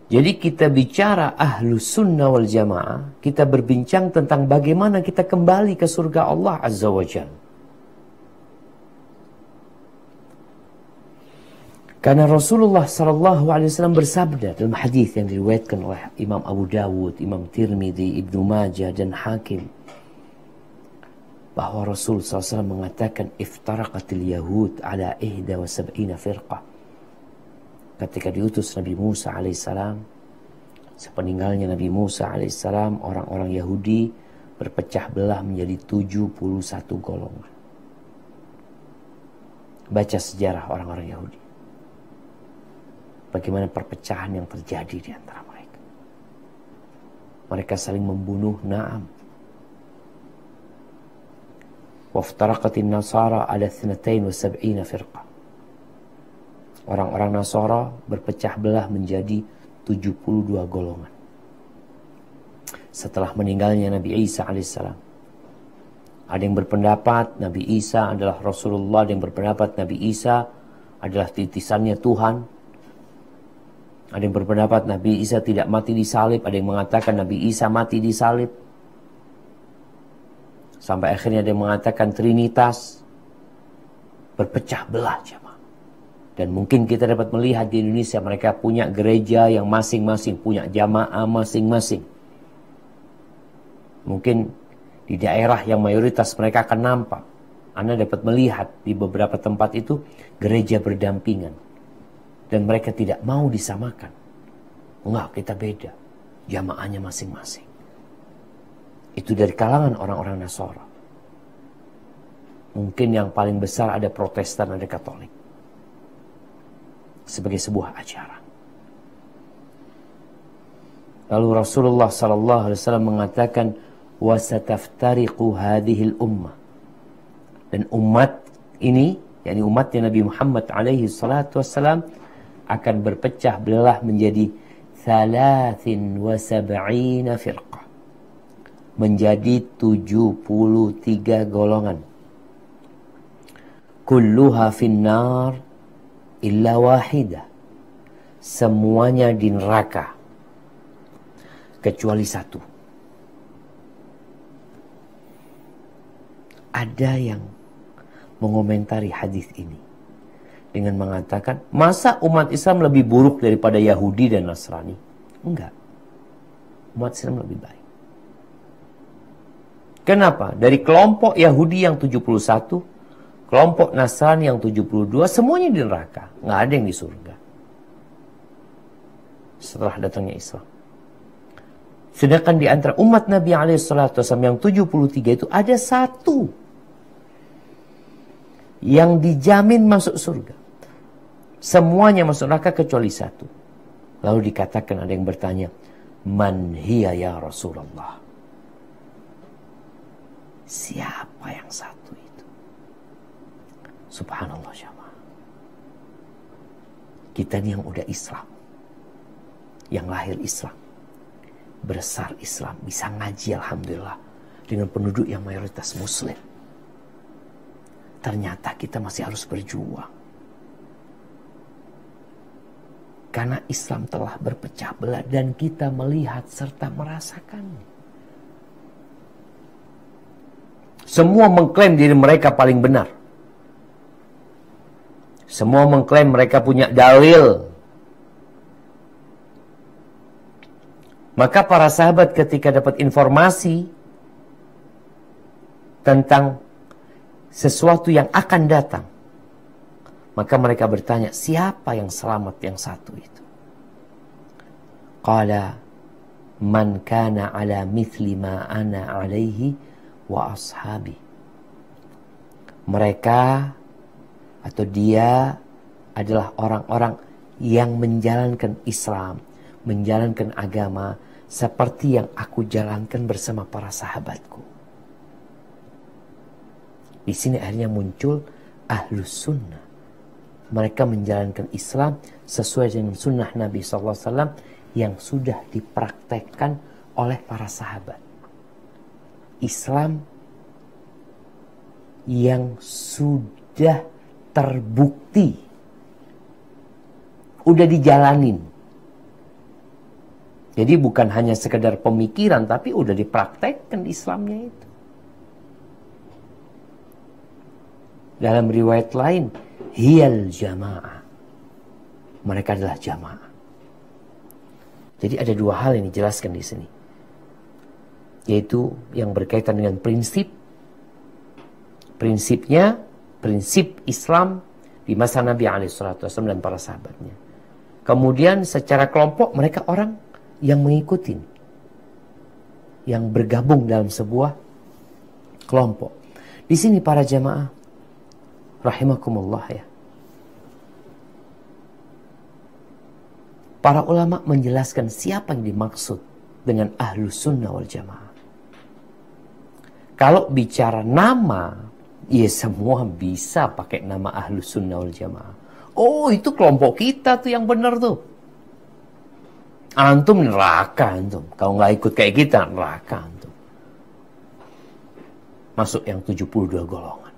Jadi kita bicara ahlus sunnah wal jamaah, kita berbincang tentang bagaimana kita kembali ke surga Allah Azza wa Jalla. Karena Rasulullah SAW bersabda dalam hadis yang diriwayatkan oleh Imam Abu Dawud, Imam Tirmidzi, Ibnu Majah dan Hakim, bahwa Rasul SAW mengatakan iftaraqatil yahud ala 71 firqah. Ketika diutus Nabi Musa alaihissalam, sepeninggalnya Nabi Musa alaihissalam, orang-orang Yahudi berpecah belah menjadi 71 golongan. Baca sejarah orang-orang Yahudi. Bagaimana perpecahan yang terjadi di antara mereka. Mereka saling membunuh, na'am. Waftaraqatin nasara ala 72 firqah. Orang-orang Nasara berpecah belah menjadi 72 golongan. Setelah meninggalnya Nabi Isa alaihissalam. Ada yang berpendapat Nabi Isa adalah Rasulullah, ada yang berpendapat Nabi Isa adalah titisannya Tuhan. Ada yang berpendapat Nabi Isa tidak mati di salib, ada yang mengatakan Nabi Isa mati di salib. Sampai akhirnya ada yang mengatakan Trinitas. Berpecah belah jemaah. Dan mungkin kita dapat melihat di Indonesia mereka punya gereja yang masing-masing punya jamaah masing-masing. Mungkin di daerah yang mayoritas mereka akan nampak. Anda dapat melihat di beberapa tempat itu gereja berdampingan. Dan mereka tidak mau disamakan. Enggak, kita beda. Jamaahnya masing-masing. Itu dari kalangan orang-orang Nasara. Mungkin yang paling besar ada Protestan, ada Katolik. Sebagai sebuah ajaran. Lalu Rasulullah SAW mengatakan, وَسَتَفْتَرِقُ هَذِهِ الْأُمَّةِ. Dan umat ini, yakni umatnya Nabi Muhammad SAW, akan berpecah belah menjadi 73 firqah. Menjadi 73 golongan. Kulluha finnar illa wahidah. Semuanya di neraka kecuali satu. Ada yang mengomentari hadis ini dengan mengatakan, masa umat Islam lebih buruk daripada Yahudi dan Nasrani? Enggak. Umat Islam lebih baik. Kenapa? Dari kelompok Yahudi yang 71, kelompok Nasrani yang 72, semuanya di neraka. Nggak ada yang di surga. Setelah datangnya Islam. Sedangkan di antara umat Nabi SAW yang 73 itu ada satu yang dijamin masuk surga. Semuanya masuk neraka kecuali satu. Lalu dikatakan, ada yang bertanya, Man hiya ya Rasulullah? Siapa yang satu itu? Subhanallah jamaah. Kita ini yang udah Islam, yang lahir Islam, besar Islam, bisa ngaji alhamdulillah dengan penduduk yang mayoritas Muslim. Ternyata kita masih harus berjuang. Karena Islam telah berpecah belah dan kita melihat serta merasakannya. Semua mengklaim diri mereka paling benar. Semua mengklaim mereka punya dalil. Maka para sahabat ketika dapat informasi tentang sesuatu yang akan datang, maka mereka bertanya, siapa yang selamat yang satu itu? Qala man kana ala mithli ma ana alaihi wa ashabi. Mereka atau dia adalah orang-orang yang menjalankan Islam, menjalankan agama seperti yang aku jalankan bersama para sahabatku. Di sini akhirnya muncul ahlus sunnah. Mereka menjalankan Islam sesuai dengan sunnah Nabi SAW yang sudah dipraktekkan oleh para sahabat. Islam yang sudah terbukti, udah dijalanin. Jadi bukan hanya sekedar pemikiran, tapi udah dipraktekkan di Islamnya itu. Dalam riwayat lain, hiyal jamaah. Mereka adalah jamaah. Jadi ada dua hal yang dijelaskan di sini. Yaitu yang berkaitan dengan prinsip. Prinsipnya, prinsip Islam di masa Nabi SAW dan para sahabatnya. Kemudian secara kelompok mereka orang yang mengikuti. Yang bergabung dalam sebuah kelompok. Di sini para jamaah, rahimakumullah ya. Para ulama menjelaskan siapa yang dimaksud dengan ahlus sunnah wal jamaah. Kalau bicara nama, ya semua bisa pakai nama ahlus sunnah wal jamaah. Oh, itu kelompok kita tuh yang benar tuh. Antum neraka antum. Kalau nggak ikut kayak kita, neraka antum. Masuk yang 72 golongan.